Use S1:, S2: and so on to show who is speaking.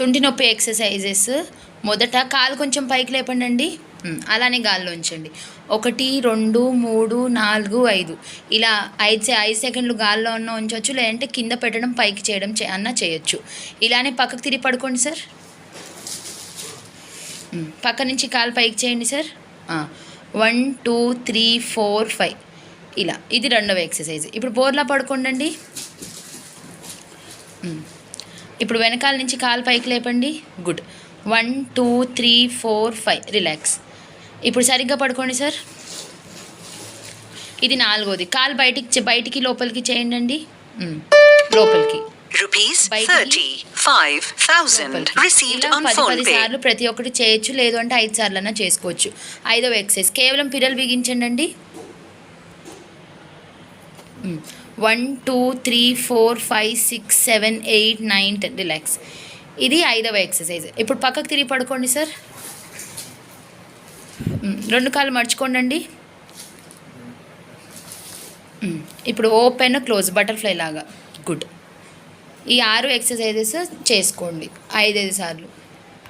S1: తుంటి నొప్పి ఎక్సర్సైజెస్. మొదట కాలు కొంచెం పైకి లేపండి. అలానే గాల్లో ఉంచండి. 1 2 3 4 5 ఇలా 5 సెకండ్లు గాల్లో ఉన్న ఉంచవచ్చు, లేదంటే కింద పెట్టడం పైకి చేయడం అన్నా చేయొచ్చు. ఇలానే పక్కకు తిరిగి పడుకోండి సార్. పక్క నుంచి కాలు పైకి చేయండి సార్. 1 2 3 4 5 ఇలా. ఇది రెండవ ఎక్సర్సైజ్. ఇప్పుడు బోర్లా పడుకోండి. ఇప్పుడు వెనకాల నుంచి కాలు పైకి లేపండి. గుడ్. 1 2 3 4 5 రిలాక్స్. ఇప్పుడు సరిగ్గా పడుకోండి సార్. ఇది నాలుగోది. కాలు బయటికి లోపలికి చేయండి. లోపలికి. ఇలా 10 సార్లు ప్రతి ఒక్కటి చేయొచ్చు, లేదు అంటే 5 సార్లు అన్నా చేసుకోవచ్చు. 5వ ఎక్సర్సైజ్ కేవలం పిరలు బిగించండి. 1 2 3 4 5 6 7 8 9 10 రిలాక్స్. ఇది 5వ ఎక్సర్సైజ్. ఇప్పుడు పక్కకు తిరిగి పడుకోండి సార్. 2 కాళ్ళు మర్చుకోండి. ఇప్పుడు ఓపెన్ క్లోజ్ బటర్ఫ్లై లాగా. గుడ్. ఈ 6 ఎక్సర్సైజెస్ చేసుకోండి 5 సార్లు.